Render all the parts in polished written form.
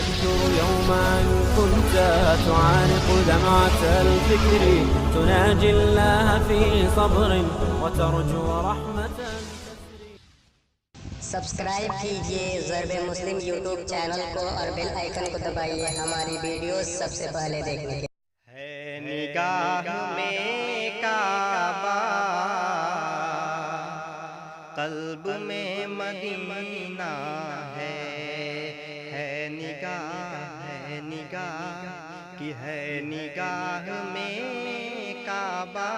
تذكر يوما كنت تعانق دمعة الفكر تناجي الله في صبر وترجو رحمة. سبسکرائب کیجئے ضرب مسلم یوٹیوب چینل کو اور بیل آئیکن کو دبائیے ہماری ویڈیوز سب سے پہلے دیکھنے کے. ہے نگاہ میں کعبہ قلب میں مدینہ ہے نگاہ کی ہے نگاہ میں کعبہ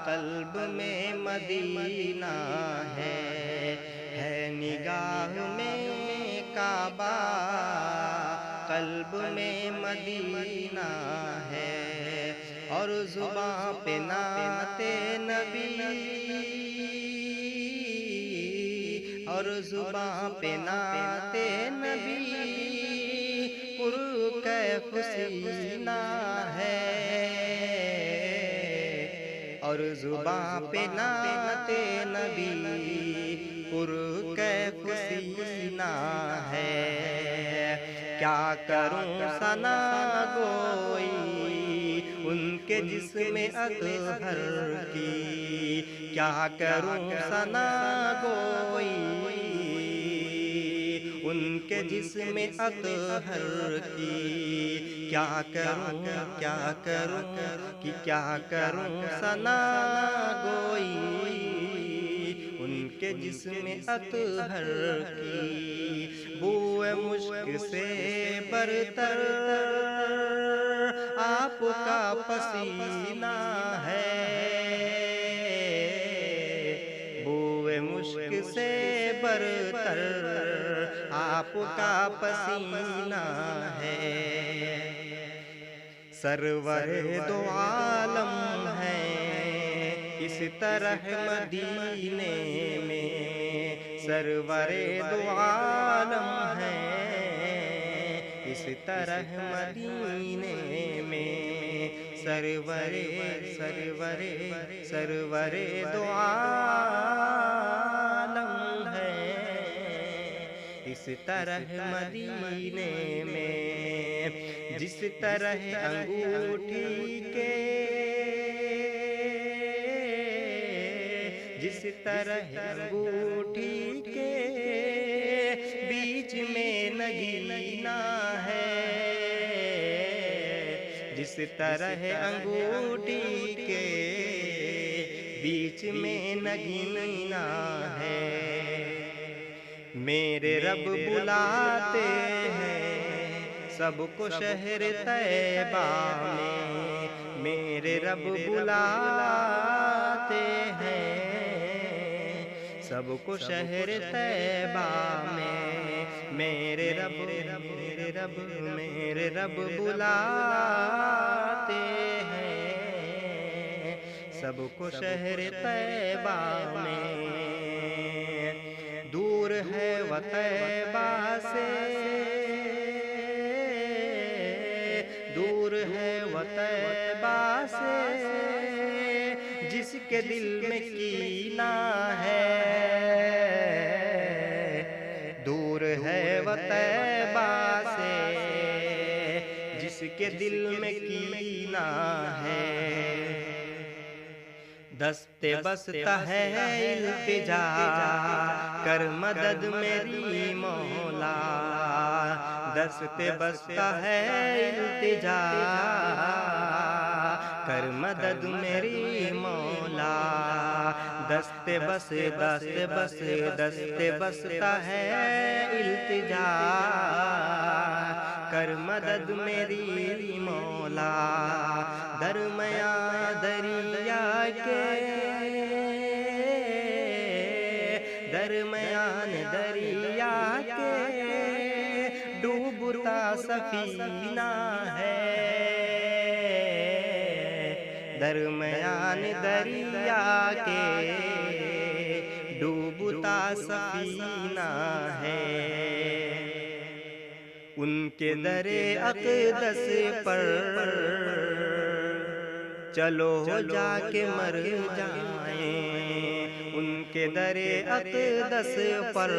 قلب میں مدینہ ہے نگاہ میں کعبہ قلب میں مدینہ ہے اور زباں پہ نعت نبی اور زباں پہ نعت نبی پرکیف سینہ ہے اور زباں پہ نعت نبی پرکیف سینہ ہے. کیا کروں ثنا گوئی ان کے جسم اطہر کی کیا کروں ثنا گوئی ان کے جسم اطہر کی کیا کروں ثنا گوئی ان کے جسم اطہر کی. بوئے مشک سے برتر آپ کا پسینہ ہے بوئے مشک سے برتر آپ کا پسینہ ہے. سرور دو عالم ہے اس طرح مدینے میں سرور دو عالم ہے اس طرح مدینے میں سرور دو عالم ہے اس طرح مدینے میں. جس طرح انگوٹھی کے جس طرح انگوٹھی کے بیچ میں نگینہ ہے جس طرح انگوٹھی کے بیچ میں نگینہ ہے. میرے رب بلاتے ہیں سب کو شہر طیبہ میں میرے رب بلاتے ہیں سب کو شہر طیبہ میں میرے رب بلاتے ہیں سب کو شہر طیبہ میں. دور ہے وہ طیبہ سے دور ہے وہ طیبہ سے جس کے دل میں کینہ ہے دور ہے وہ طیبہ سے جس کے دل میں کینہ ہے. دست بستہ ہے التجا کر مدد میری مولا دست بستہ ہے التجا کر مدد میری مولا دست بستہ ہے التجا کر مدد میری مولا. درمیان دریا کے ڈوبتا سفینہ ہے درمیان دریا کے ڈوبتا سفینہ ہے. ان کے در اقدس پر چلو جا کے مر جائیں ان کے در اقدس پر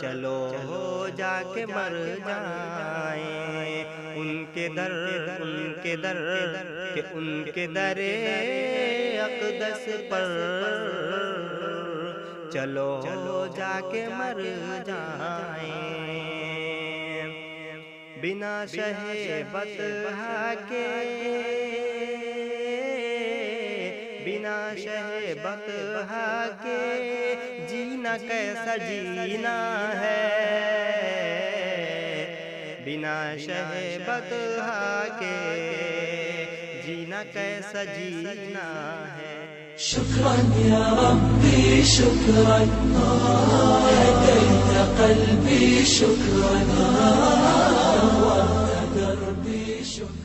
چلو جا کے مر جائیں ان کے در کہ ان کے در اقدس پر چلو جا کے مر جائیں بنا شہ بطحا کے بنا شہ بطحا کے جینا کیسا جینا ہے بنا شہ بطحا کے جینا کیسا جینا ہے شكرا يا ربي شكرا هديت قلبي شكرا نورت دربي شكرا